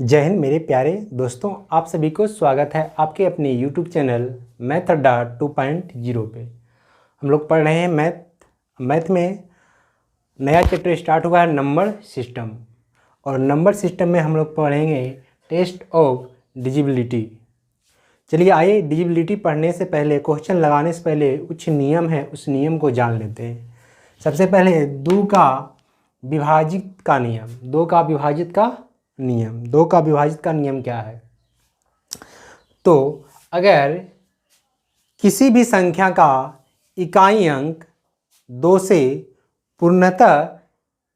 जय हिंद मेरे प्यारे दोस्तों, आप सभी को स्वागत है आपके अपने यूट्यूब चैनल मैथ अड्डा 2.0 पे। हम लोग पढ़ रहे हैं मैथ में नया चैप्टर स्टार्ट हुआ है नंबर सिस्टम। और नंबर सिस्टम में हम लोग पढ़ेंगे टेस्ट ऑफ डिजिबिलिटी। चलिए आइए, डिजिबिलिटी पढ़ने से पहले, क्वेश्चन लगाने से पहले कुछ नियम है, उस नियम को जान लेते हैं। सबसे पहले दो का विभाजित का नियम। दो का विभाजित का नियम क्या है? तो अगर किसी भी संख्या का इकाई अंक 2 से पूर्णतः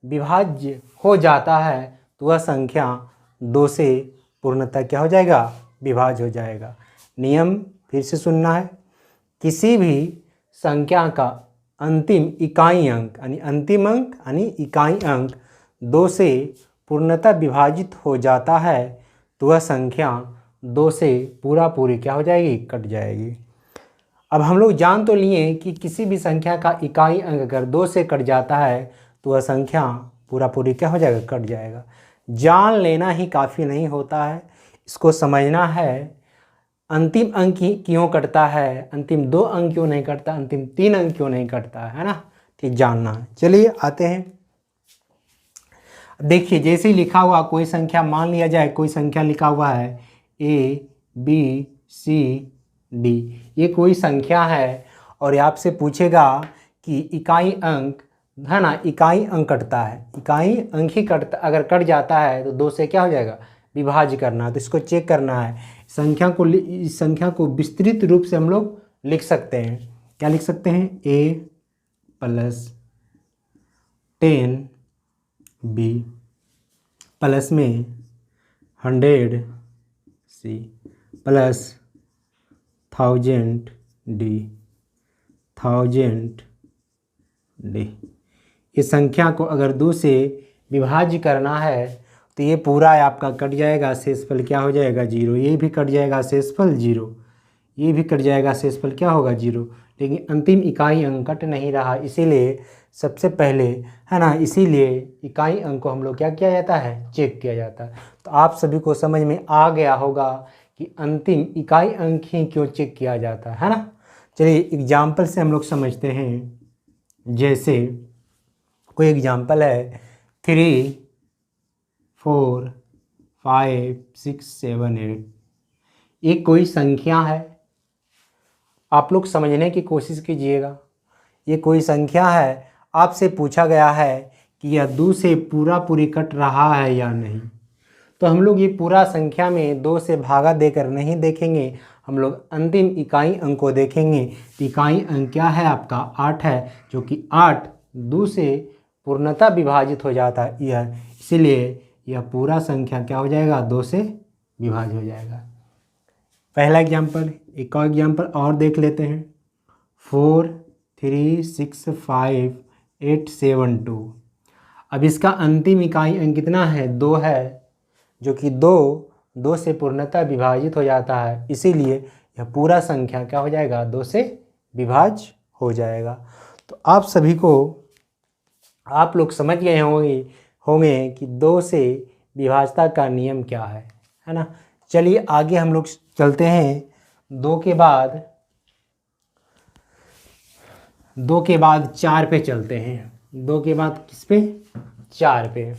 विभाज्य हो जाता है तो वह संख्या 2 से पूर्णतः क्या हो जाएगा? विभाज्य हो जाएगा। नियम फिर से सुनना है। किसी भी संख्या का अंतिम इकाई अंक यानी इकाई अंक 2 से पूर्णतः विभाजित हो जाता है तो वह संख्या 2 से पूरी क्या हो जाएगी? कट जाएगी। अब हम लोग जान तो लिए कि किसी भी संख्या का इकाई अंक अगर 2 से कट जाता है तो वह संख्या पूरी क्या हो जाएगा? कट जाएगा। जान लेना ही काफ़ी नहीं होता है, इसको समझना है। अंतिम अंक ही क्यों कटता है, अंतिम 2 अंक क्यों नहीं कटता, अंतिम 3 अंक क्यों नहीं कटता है ना, ठीक जानना है। चलिए आते हैं। देखिए, जैसे ही लिखा हुआ कोई संख्या, मान लिया जाए कोई संख्या लिखा हुआ है ABCD, ये कोई संख्या है और ये आपसे पूछेगा कि इकाई अंक है ना, इकाई अंक कटता है, इकाई अंक ही कटता, अगर कट जाता है तो 2 से क्या हो जाएगा? विभाज्य करना है। तो इसको चेक करना है। इस संख्या को विस्तृत रूप से हम लोग लिख सकते हैं। क्या लिख सकते हैं? A + 10B प्लस में 100C प्लस 1000D। इस संख्या को अगर 2 से विभाज्य करना है तो ये पूरा आपका कट जाएगा, शेषफल क्या हो जाएगा? 0। ये भी कट जाएगा, शेषफल 0। ये भी कट जाएगा, शेषफल क्या होगा? 0। लेकिन अंतिम इकाई अंक कट नहीं रहा, इसीलिए सबसे पहले है ना, इसीलिए इकाई अंक को हम लोग क्या किया जाता है? चेक किया जाता है। तो आप सभी को समझ में आ गया होगा कि अंतिम इकाई अंक ही क्यों चेक किया जाता है ना। चलिए एग्जाम्पल से हम लोग समझते हैं। जैसे कोई एग्जाम्पल है 3 4 5 6 7 8। एक कोई संख्या है, आप लोग समझने की कोशिश कीजिएगा। ये कोई संख्या है, आपसे पूछा गया है कि यह 2 से पूरी कट रहा है या नहीं। तो हम लोग ये पूरा संख्या में 2 से भागा देकर नहीं देखेंगे, हम लोग अंतिम इकाई अंक को देखेंगे। इकाई अंक क्या है आपका? 8 है, जो कि 8 2 से पूर्णतः विभाजित हो जाता है यह, इसीलिए यह पूरा संख्या क्या हो जाएगा? 2 से विभाजित हो जाएगा। पहला एग्जाम्पल। एक और एग्जाम्पल और देख लेते हैं। 4 3 6 5 8 7 2। अब इसका अंतिम इकाई अंक कितना है? 2 है, जो कि 2 से पूर्णतः विभाजित हो जाता है, इसीलिए यह पूरा संख्या क्या हो जाएगा? 2 से विभाज्य हो जाएगा। तो आप सभी को, आप लोग समझ गए होंगे कि 2 से विभाज्यता का नियम क्या है ना। चलिए आगे हम लोग चलते हैं। 2 के बाद 4 पे चलते हैं। 2 के बाद किस पे? 4 पे।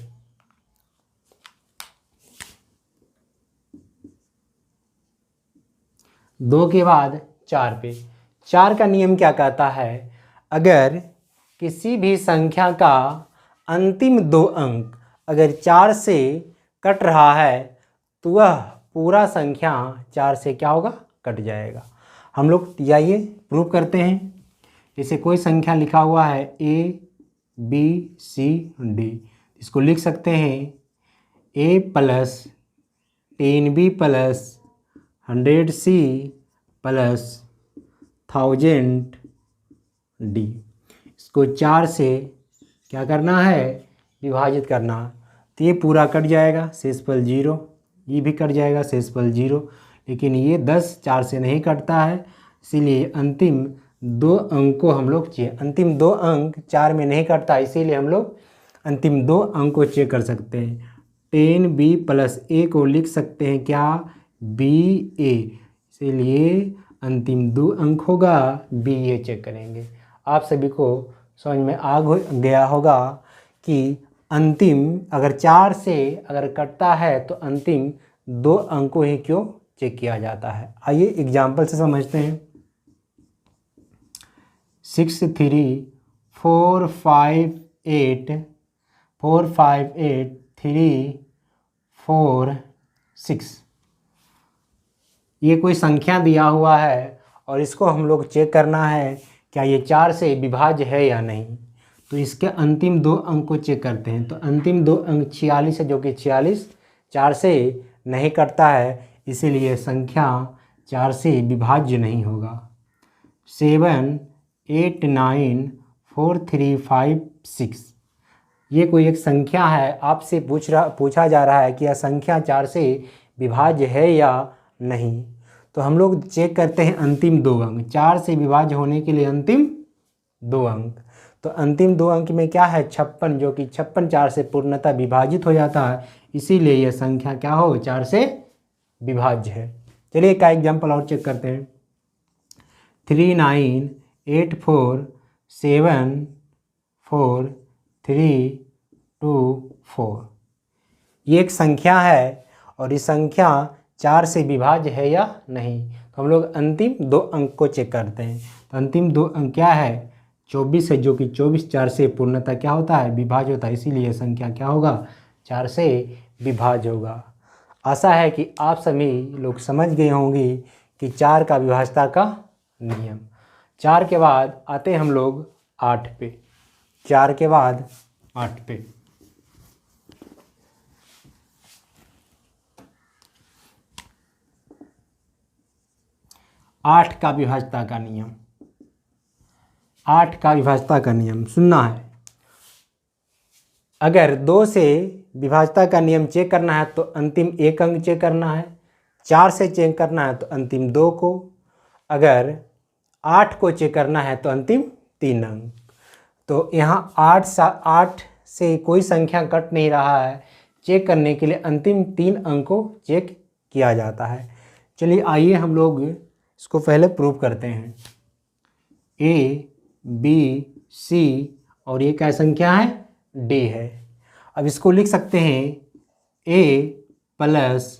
दो के बाद 4 पे। 4 का नियम क्या कहता है? अगर किसी भी संख्या का अंतिम 2 अंक अगर 4 से कट रहा है तो वह पूरा संख्या 4 से क्या होगा? कट जाएगा। हम लोग आइए प्रूव करते हैं। जैसे कोई संख्या लिखा हुआ है ABCD, इसको लिख सकते हैं A + 10B + 100C + 1000D। इसको 4 से क्या करना है? विभाजित करना। तो ये पूरा कट जाएगा, शेषफल 0। ये भी कट जाएगा, शेषफल 0। लेकिन ये 10 4 से नहीं कटता है, इसीलिए अंतिम 2 अंक को हम लोग अंतिम 2 अंक 4 में नहीं कटता, इसीलिए हम लोग अंतिम 2 अंक को चेक कर सकते हैं। 10b प्लस a को लिख सकते हैं क्या, ba, इसीलिए अंतिम 2 अंक होगा ba चेक करेंगे। आप सभी को समझ में आ गया होगा कि अंतिम अगर 4 से अगर कटता है तो अंतिम 2 अंकों ही क्यों चेक किया जाता है। आइए एग्जाम्पल से समझते हैं। 6 3 4 5 8 4 5 8 3 4 6, ये कोई संख्या दिया हुआ है और इसको हम लोग चेक करना है क्या ये 4 से विभाज्य है या नहीं। तो इसके अंतिम 2 अंक को चेक करते हैं। तो अंतिम 2 अंक 46 है, जो कि 46 4 से नहीं कटता है, इसीलिए संख्या 4 से विभाज्य नहीं होगा। 7 8 9 4 3 5 6, ये कोई एक संख्या है, आपसे पूछा जा रहा है कि यह संख्या 4 से विभाज्य है या नहीं। तो हम लोग चेक करते हैं अंतिम 2 अंक। 4 से विभाज्य होने के लिए अंतिम 2 अंक, तो अंतिम 2 अंक में क्या है 56, जो कि 56 4 से पूर्णतः विभाजित हो जाता है, इसीलिए यह संख्या क्या हो 4 से विभाज्य है। चलिए एक एग्जाम्पल और चेक करते हैं। 3 9 8 4 7 4 3 2 4, ये एक संख्या है और ये संख्या 4 से विभाज्य है या नहीं। तो हम लोग अंतिम 2 अंक को चेक करते हैं। तो अंतिम 2 अंक क्या है 24 है, जो कि 24 4 से पूर्णतः क्या होता है विभाज्य होता है, इसीलिए संख्या क्या होगा 4 से विभाज्य होगा। आशा है कि आप सभी लोग समझ गए होंगे कि 4 का विभाज्यता का नियम। 4 के बाद आते हैं हम लोग 8 पे। 4 के बाद 8 पे। 8 का विभाज्यता का नियम। 8 का विभाज्यता का नियम सुनना है। अगर 2 से विभाज्यता का नियम चेक करना है तो अंतिम 1 अंक चेक करना है। 4 से चेक करना है तो अंतिम 2 को। अगर 8 को चेक करना है तो अंतिम 3 अंक। तो यहाँ 8 से कोई संख्या कट नहीं रहा है, चेक करने के लिए अंतिम 3 अंक को चेक किया जाता है। चलिए आइए हम लोग इसको पहले प्रूव करते हैं। A B C और ये क्या संख्या है D है। अब इसको लिख सकते हैं A plus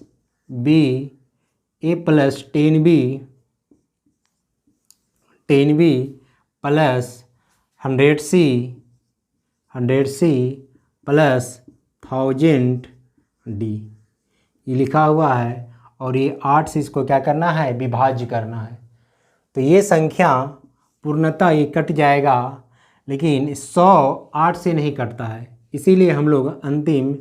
B, A plus 10B plus 100C plus 1000D, ये लिखा हुआ है। और ये 8 से इसको क्या करना है विभाज्य करना है। तो ये संख्या पूर्णतः ये कट जाएगा, लेकिन 100 8 से नहीं कटता है, इसीलिए हम लोग अंतिम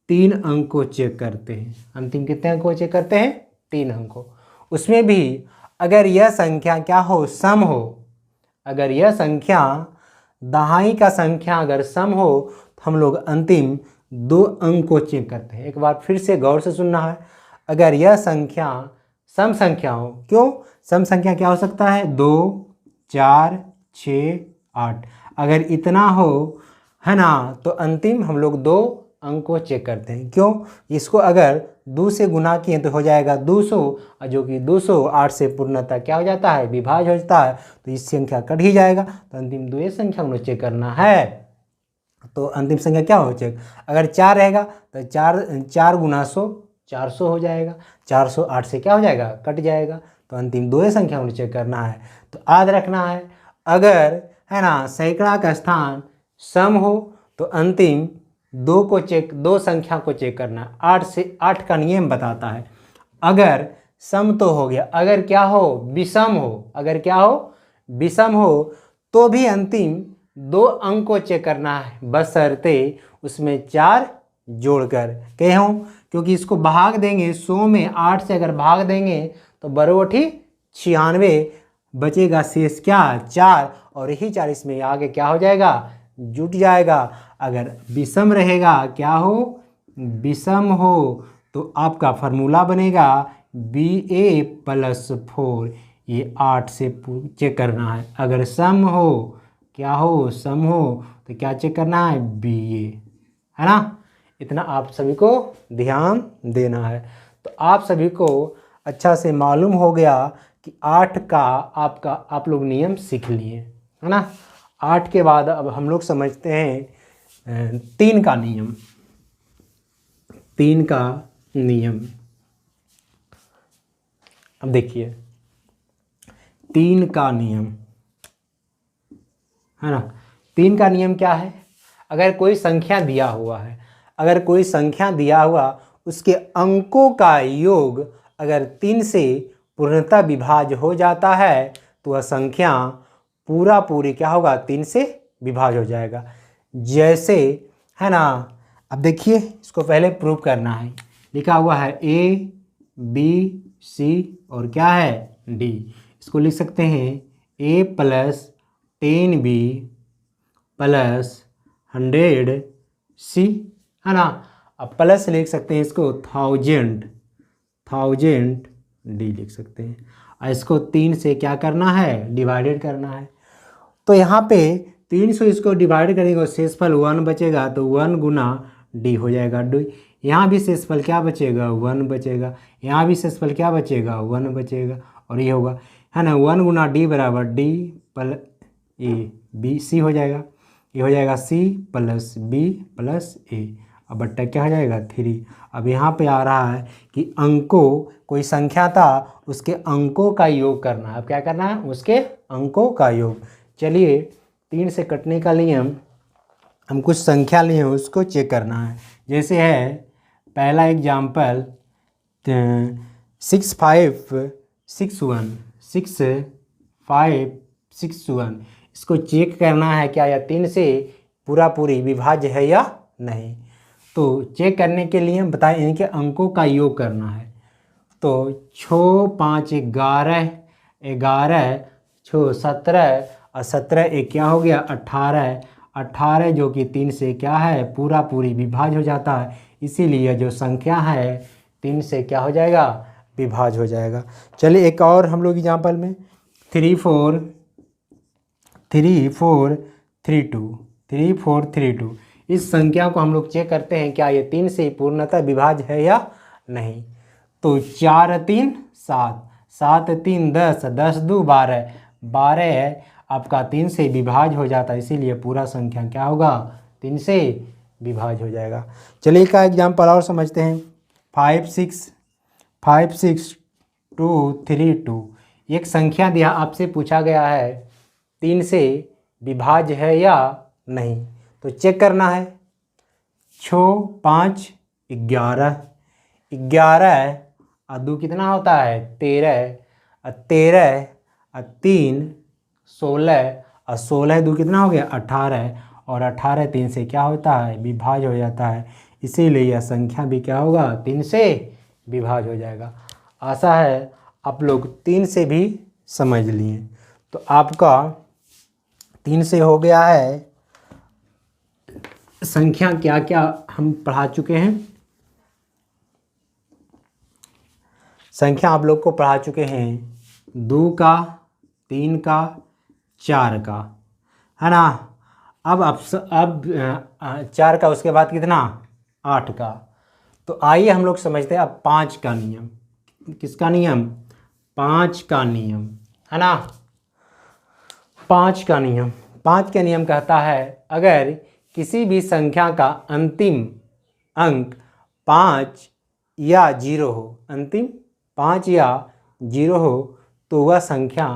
3 अंक को चेक करते हैं। अंतिम कितने अंक को चेक करते हैं 3 अंक को। उसमें भी अगर यह संख्या क्या हो सम हो, अगर यह संख्या दहाई का संख्या अगर सम हो तो हम लोग अंतिम 2 अंक को चेक करते हैं। एक बार फिर से गौर से सुनना है। अगर यह संख्या सम संख्या हो, क्यों सम संख्या क्या हो सकता है 2 4 6 8, अगर इतना हो है ना तो अंतिम हम लोग 2 अंक को चेक करते हैं। क्यों, इसको अगर 2 से गुना किए तो हो जाएगा 200, और जो कि 200 8 से पूर्णतः क्या हो जाता है विभाज्य हो जाता है, तो इस संख्या कट ही जाएगा। तो अंतिम 2 संख्या हम लोग चेक करना है। तो अंतिम संख्या क्या हो चेक, अगर 4 रहेगा तो 4 गुना 100 400 हो जाएगा। 400 8 से क्या हो जाएगा कट जाएगा। तो अंतिम 2 संख्या हमें चेक करना है। तो याद रखना है, अगर है ना सैकड़ा का स्थान सम हो तो अंतिम 2 संख्या को चेक करना है। 8 से 8 का नियम बताता है। अगर सम तो हो गया, अगर क्या हो विषम हो, अगर क्या हो विषम हो तो भी अंतिम 2 अंक को चेक करना है, बशर्ते उसमें 4 जोड़कर कहे हों, क्योंकि इसको भाग देंगे 100 में 8 से अगर भाग देंगे तो बरोठी 96 बचेगा, शेष क्या 4, और यही 4 इसमें आगे क्या हो जाएगा जुट जाएगा। अगर विषम रहेगा क्या हो विषम हो तो आपका फार्मूला बनेगा BA प्लस 4, ये 8 से चेक करना है। अगर सम हो क्या हो सम हो तो क्या चेक करना है BA, है ना। इतना आप सभी को ध्यान देना है। तो आप सभी को अच्छा से मालूम हो गया कि 8 का आप लोग नियम सीख लिए, है ना। 8 के बाद अब हम लोग समझते हैं 3 का नियम। 3 का नियम, अब देखिए 3 का नियम, है ना। 3 का नियम क्या है? अगर कोई संख्या दिया हुआ है, अगर कोई संख्या दिया हुआ, उसके अंकों का योग अगर 3 से पूर्णतः विभाज्य हो जाता है तो वह संख्या पूरी क्या होगा? 3 से विभाज्य हो जाएगा। जैसे, है ना, अब देखिए इसको पहले प्रूव करना है। लिखा हुआ है A B C और क्या है D। इसको लिख सकते हैं A + 10B + 100C, है ना। अब प्लस लिख सकते हैं इसको 1000 D लिख सकते हैं। और इसको 3 से क्या करना है? डिवाइडेड करना है। तो यहाँ पे 3 से इसको डिवाइड करेंगे और शेषफल 1 बचेगा, तो 1 गुना D हो जाएगा। यहाँ भी शेषफल क्या बचेगा? 1 बचेगा। यहाँ भी शेषफल क्या बचेगा? 1 बचेगा। और ये होगा, है ना, 1 गुना D बराबर D + A B C हो जाएगा। ये हो जाएगा C + B + A। अब बट्टा क्या हो जाएगा? 3। अब यहाँ पे आ रहा है कि अंकों, कोई संख्या था उसके अंकों का योग करना है। अब क्या करना है? उसके अंकों का योग। चलिए 3 से कटने का नियम, हम कुछ संख्या लिए उसको चेक करना है। जैसे है पहला एग्जाम्पल 6561। इसको चेक करना है क्या यह 3 से पूरी विभाज्य है या नहीं। तो चेक करने के लिए बताएं, इनके अंकों का योग करना है। तो 6 5 11, 11 6 17 और 17 एक क्या हो गया? 18। 18 जो कि 3 से क्या है? पूरी विभाज्य हो जाता है। इसीलिए जो संख्या है 3 से क्या हो जाएगा? विभाज्य हो जाएगा। चलिए एक और हम लोग एग्जाम्पल में 3432। इस संख्या को हम लोग चेक करते हैं क्या ये 3 से पूर्णतः विभाज्य है या नहीं। तो 4 3 7, 7 3 10, 10 2 12, 12 है आपका 3 से विभाज्य हो जाता है। इसीलिए पूरा संख्या क्या होगा? 3 से विभाज्य हो जाएगा। चलिए का एग्जाम्पल और समझते हैं। 56232। एक संख्या दिया, आपसे पूछा गया है 3 से विभाज्य है या नहीं। तो चेक करना है। 6 5 11, 11 और 2 कितना होता है? 13, और 13 और 3 16, और 16 2 कितना हो गया? 18, और 18 3 से क्या होता है? विभाज्य हो जाता है। इसीलिए यह संख्या भी क्या होगा? 3 से विभाज्य हो जाएगा। आशा है आप लोग 3 से भी समझ लिए। तो आपका 3 से हो गया है। संख्या क्या क्या हम पढ़ा चुके हैं? संख्या आप लोग को पढ़ा चुके हैं 2 का, 3 का, 4 का, है ना। अब 4 का, उसके बाद कितना? 8 का। तो आइए हम लोग समझते हैं अब 5 का नियम। किसका नियम? 5 का नियम, है ना। 5 का नियम, 5 का नियम कहता है अगर किसी भी संख्या का अंतिम अंक 5 या 0 हो, अंतिम 5 या 0 हो, तो वह संख्या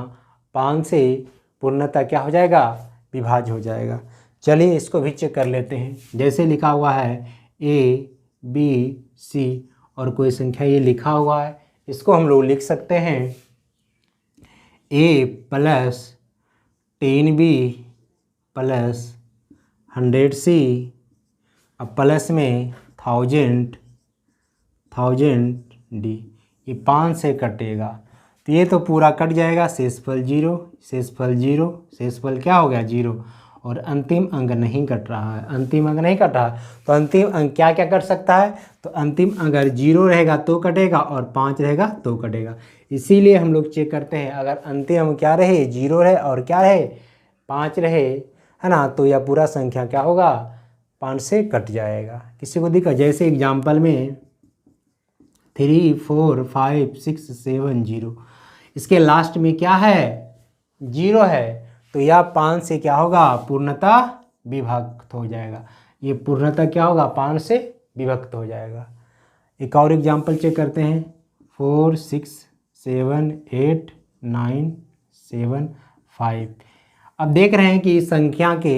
5 से पूर्णतः क्या हो जाएगा? विभाज्य हो जाएगा। चलिए इसको भी चेक कर लेते हैं। जैसे लिखा हुआ है A B C और कोई संख्या ये लिखा हुआ है, इसको हम लोग लिख सकते हैं A + 10B + 100C, अब प्लस में 1000D। ये 5 से कटेगा तो ये तो पूरा कट जाएगा। शेषफल 0, शेषफल 0, शेषफल क्या हो गया? 0। और अंतिम अंक नहीं कट रहा है, अंतिम अंक नहीं कट रहा। तो अंतिम अंक क्या क्या कट सकता है? तो अंतिम अगर 0 रहेगा तो कटेगा और 5 रहेगा तो कटेगा। इसीलिए हम लोग चेक करते हैं अगर अंतिम अंक क्या रहे? 0 रहे और क्या रहे? 5 रहे, है ना। तो यह पूरा संख्या क्या होगा? 5 से कट जाएगा। किसी को दिखा, जैसे एग्जाम्पल में 3 4 5 6 7 0, इसके लास्ट में क्या है 0 है, तो यह 5 से क्या होगा पूर्णतः विभक्त हो जाएगा। ये पूर्णतः क्या होगा 5 से विभक्त हो जाएगा। एक और एग्जाम्पल चेक करते हैं 4 6 7 8 9 7 5। अब देख रहे हैं कि इस संख्या के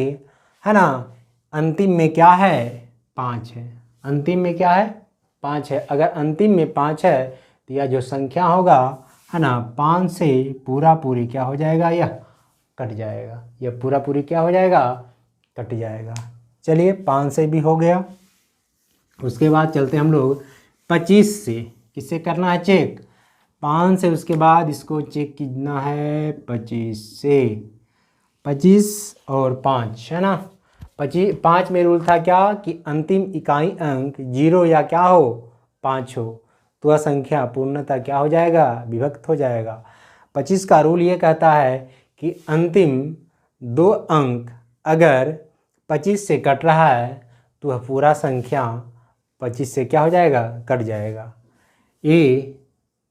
है ना अंतिम में क्या है 5 है, अंतिम में क्या है 5 है। अगर अंतिम में 5 है तो यह जो संख्या होगा है ना 5 से पूरा पूरी क्या हो जाएगा, यह कट जाएगा। यह पूरा पूरी क्या हो जाएगा, कट जाएगा। चलिए 5 से भी हो गया। उसके बाद चलते हम लोग 25 से। किससे करना है चेक, 5 से। उसके बाद इसको चेक करना है 25 से। 25 और 5 है ना, 5 में रूल था क्या कि अंतिम इकाई अंक 0 या क्या हो 5 हो, तो वह संख्या पूर्णतः क्या हो जाएगा विभक्त हो जाएगा। 25 का रूल ये कहता है कि अंतिम 2 अंक अगर 25 से कट रहा है तो वह पूरा संख्या 25 से क्या हो जाएगा कट जाएगा। A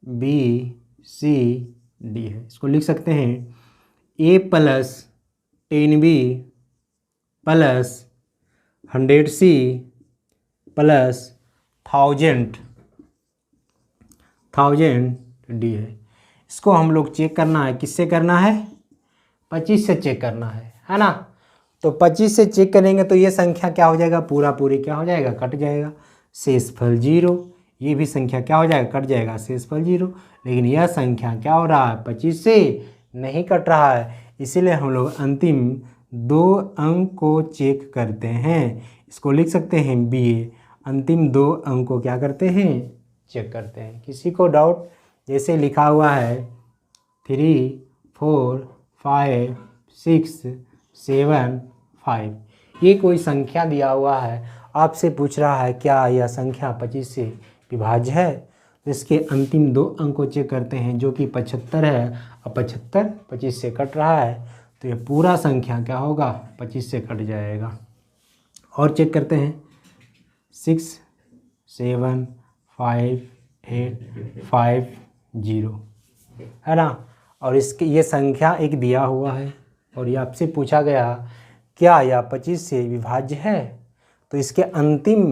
B C D है, इसको लिख सकते हैं A plus 10B plus 100C plus 1000 D है। इसको हम लोग चेक करना है, किससे करना है 25 से चेक करना है ना। तो 25 से चेक करेंगे तो ये संख्या क्या हो जाएगा पूरा पूरी क्या हो जाएगा कट जाएगा, शेषफल 0। ये भी संख्या क्या हो जाएगा कट जाएगा, शेषफल 0। लेकिन यह संख्या क्या हो रहा है 25 से नहीं कट रहा है, इसीलिए हम लोग अंतिम 2 अंक को चेक करते हैं। इसको लिख सकते हैं BA, अंतिम 2 अंक को क्या करते हैं चेक करते हैं। किसी को डाउट, जैसे लिखा हुआ है 3 4 5 6 7 5, ये कोई संख्या दिया हुआ है, आपसे पूछ रहा है क्या यह संख्या 25 से विभाज्य है, तो इसके अंतिम 2 अंक को चेक करते हैं जो कि 75 है। अब 75 25 से कट रहा है तो यह पूरा संख्या क्या होगा 25 से कट जाएगा। और चेक करते हैं 6 7 5 8 5 0 है ना। और इसकी ये संख्या एक दिया हुआ है और ये आपसे पूछा गया क्या यह 25 से विभाज्य है, तो इसके अंतिम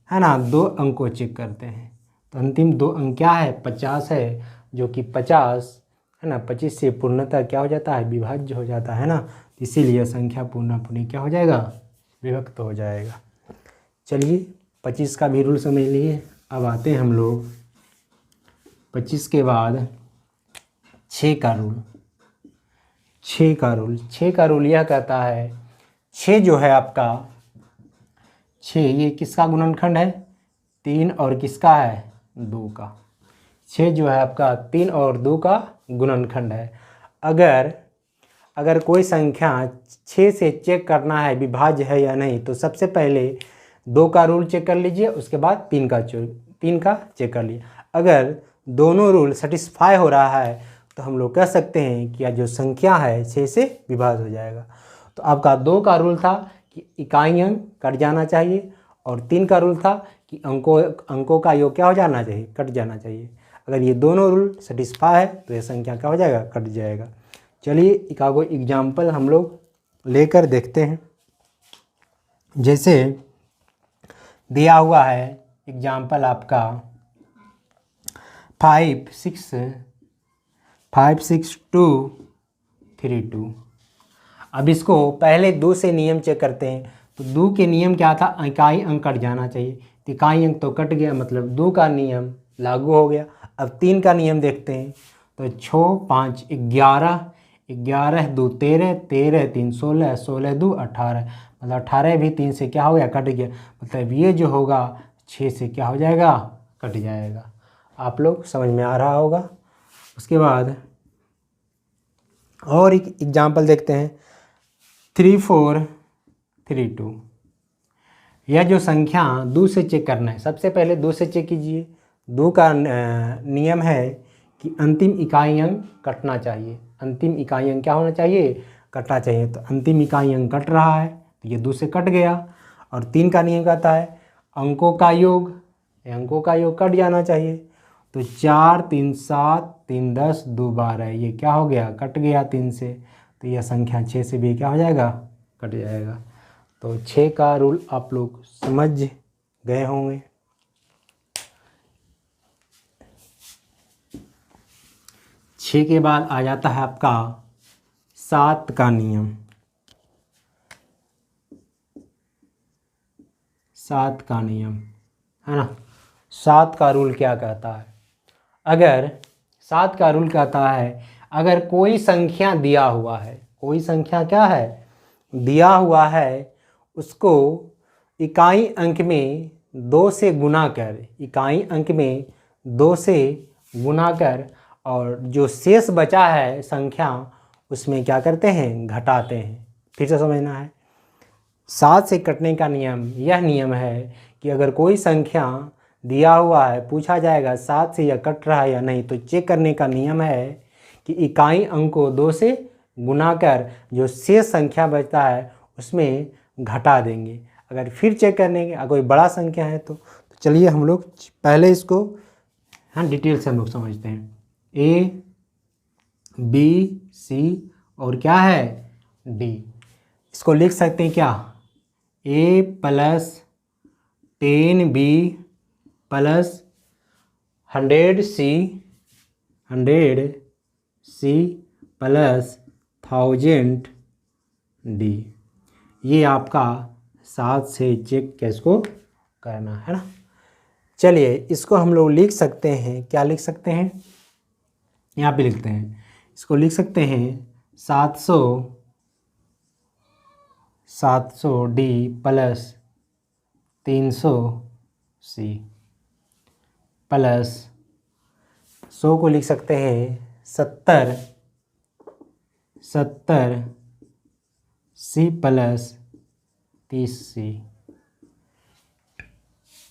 है ना 2 अंक को चेक करते हैं। तो अंतिम 2 अंक क्या है 50 है, जो कि 50 है ना 25 से पूर्णतः क्या हो जाता है विभाज्य हो जाता है ना, इसीलिए संख्या पूरी क्या हो जाएगा विभक्त हो जाएगा। चलिए 25 का भी रूल समझ लिए। अब आते हैं हम लोग 25 के बाद 6 का रूल। 6 का रूल यह कहता है 6 जो है आपका 6 ये किसका गुणनखंड है 3 और किसका है 2 का। 6 जो है आपका 3 और 2 का गुणनखंड है। अगर कोई संख्या 6 से चेक करना है विभाज्य है या नहीं, तो सबसे पहले 2 का रूल चेक कर लीजिए, उसके बाद 3 का चेक कर लीजिए। अगर दोनों रूल सेटिस्फाई हो रहा है तो हम लोग कह सकते हैं कि यह जो संख्या है 6 से विभाज्य हो जाएगा। तो आपका 2 का रूल था कि इकाई अंक कट जाना चाहिए और 3 का रूल था कि अंकों का योग क्या हो जाना चाहिए कट जाना चाहिए। अगर ये दोनों रूल सेटिस्फाई है तो यह संख्या क्या हो जाएगा कट जाएगा। चलिए एकागो एग्जाम्पल हम लोग लेकर देखते हैं। जैसे दिया हुआ है एग्जाम्पल आपका 5 6 2 3 2। अब इसको पहले 2 से नियम चेक करते हैं। तो 2 के नियम क्या था इकाई अंक कट जाना चाहिए, तो इकाई अंक तो कट गया, मतलब 2 का नियम लागू हो गया। अब 3 का नियम देखते हैं। तो 6 5 11 11 2 13 13 3 16 16 2 18, मतलब 18 भी 3 से क्या हो गया कट गया, मतलब ये जो होगा 6 से क्या हो जाएगा कट जाएगा। आप लोग समझ में आ रहा होगा। उसके बाद और एक एग्जाम्पल देखते हैं 3 4 3 2। यह जो संख्या 2 से चेक करना है, सबसे पहले 2 से चेक कीजिए। 2 का नियम है कि अंतिम इकाई अंक कटना चाहिए, अंतिम इकाई अंक क्या होना चाहिए कटना चाहिए। तो अंतिम इकाई अंक कट रहा है तो ये 2 से कट गया। और 3 का नियम कहता है अंकों का योग, अंकों का योग कट जाना चाहिए। तो 4 3 7 3 10 2 12, ये क्या हो गया, कट गया 3 से। तो यह संख्या 6 से भी क्या हो जाएगा, कट जाएगा। तो 6 का रूल आप लोग समझ गए होंगे। छः के बाद आ जाता है आपका 7 का नियम। 7 का नियम है ना। 7 का रूल क्या कहता है, अगर 7 का रूल कहता है अगर कोई संख्या दिया हुआ है, कोई संख्या क्या है, दिया हुआ है, उसको इकाई अंक में 2 से गुना कर, इकाई अंक में 2 से गुना कर, और जो शेष बचा है संख्या उसमें क्या करते हैं, घटाते हैं। फिर से समझना है, 7 से कटने का नियम यह नियम है कि अगर कोई संख्या दिया हुआ है, पूछा जाएगा 7 से यह कट रहा है या नहीं, तो चेक करने का नियम है कि इकाई अंक को 2 से गुना कर जो शेष संख्या बचता है उसमें घटा देंगे। अगर फिर चेक करने के कोई बड़ा संख्या है तो चलिए हम लोग पहले इसको हाँ डिटेल से हम लोग समझते हैं। A B C और क्या है D, इसको लिख सकते हैं क्या, A plus 10B plus 100C plus 1000D। ये आपका 7 से चेक किसको करना है ना। चलिए इसको हम लोग लिख सकते हैं, क्या लिख सकते हैं, यहाँ पे लिखते हैं, इसको लिख सकते हैं 700D प्लस 300C प्लस 100 को लिख सकते हैं 70C प्लस 30C।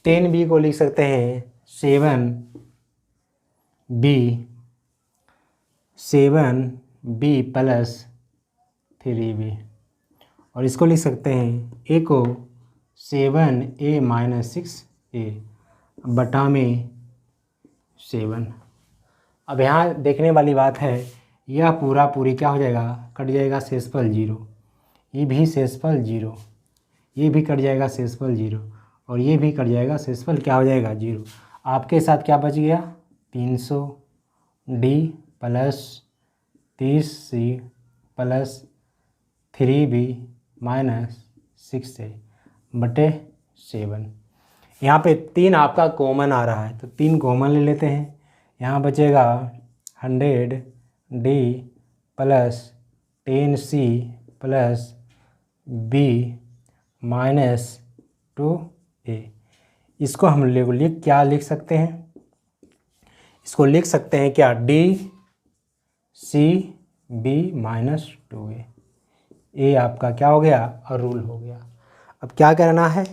10B को लिख सकते हैं 7B प्लस 3B, और इसको लिख सकते हैं A को 7A माइनस 6A बटा में 7। अब यहाँ देखने वाली बात है, यह पूरी क्या हो जाएगा, कट जाएगा, शेषफल 0, ये भी शेषफल 0, ये भी कट जाएगा शेषफल 0, और ये भी कट जाएगा शेषफल क्या हो जाएगा 0। आपके साथ क्या बच गया, 300D plus 30C plus 3B minus 6A बटे 7। यहाँ पे 3 आपका कॉमन आ रहा है तो 3 कॉमन ले लेते हैं। यहाँ बचेगा 100D plus 10C plus B minus 2A। इसको हम लोग क्या लिख सकते हैं, इसको लिख सकते हैं क्या, DCB माइनस 2A। ए आपका क्या हो गया, और रूल हो गया। अब क्या करना है,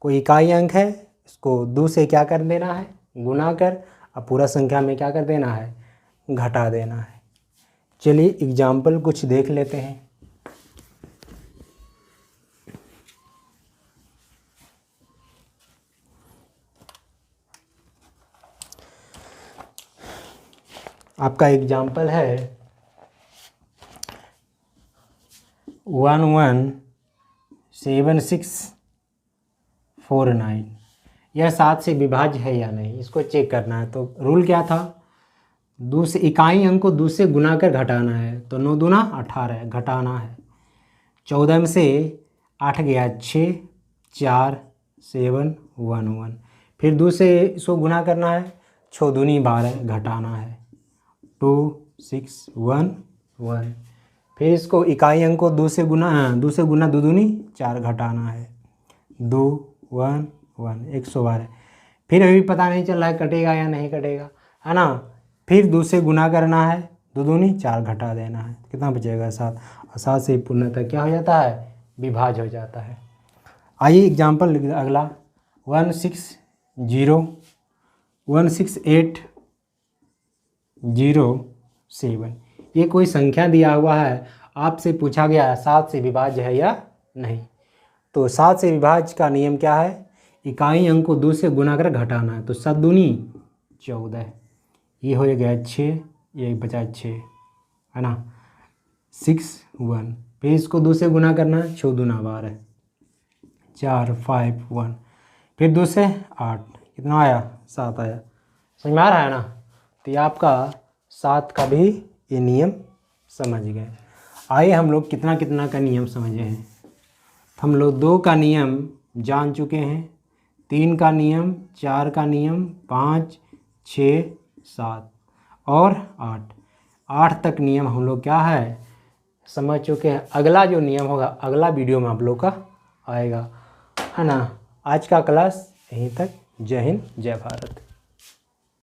कोई इकाई अंक है, इसको 2 से क्या कर देना है, गुना कर, अब पूरा संख्या में क्या कर देना है, घटा देना है। चलिए एग्जाम्पल कुछ देख लेते हैं। आपका एग्जाम्पल है 117649। यह 7 से विभाज्य है या नहीं, इसको चेक करना है। तो रूल क्या था, दूसरे इकाई अंक को 2 से गुना कर घटाना है। तो 9 दूना 18 घटाना है। 14 में से 8 गया 6, 4 7 1 1। फिर 2 से इसको गुना करना है, 6 दूनी 12 घटाना है, 2 6 1 1। फिर इसको इकाई अंक को 2 से गुना 2 दूनी 4 घटाना है, 2 1 1 112। फिर अभी पता नहीं चल रहा है कटेगा या नहीं कटेगा, है ना। फिर 2 से गुना करना है, 2 दूनी 4 घटा देना है, कितना बचेगा 7। और 7 से पूर्णतः क्या हो जाता है, विभाज्य हो जाता है। आइए एग्जाम्पल अगला 16807। ये कोई संख्या दिया हुआ है, आपसे पूछा गया 7 से विभाज्य है या नहीं। तो 7 से विभाज्य का नियम क्या है, इकाई अंक को 2 से गुना कर घटाना है। तो 7 दूनी 14, ये हो गया 6, ये बचा 6 है ना, 6 1, फिर इसको 2 से गुना करना है, 6 दूना 12, 4 5 1, फिर 2 से 8, कितना आया 7 आया। समझ में आ रहा है ना। तो ये आपका 7 का भी ये नियम समझ गए। आइए हम लोग कितना कितना का नियम समझे हैं। हम लोग 2 का नियम जान चुके हैं, 3 का नियम, 4 का नियम, 5 6 7 और 8 तक नियम हम लोग क्या है समझ चुके हैं। अगला जो नियम होगा अगला वीडियो में आप लोग का आएगा, है ना। आज का क्लास यहीं तक। जय हिंद, जय भारत।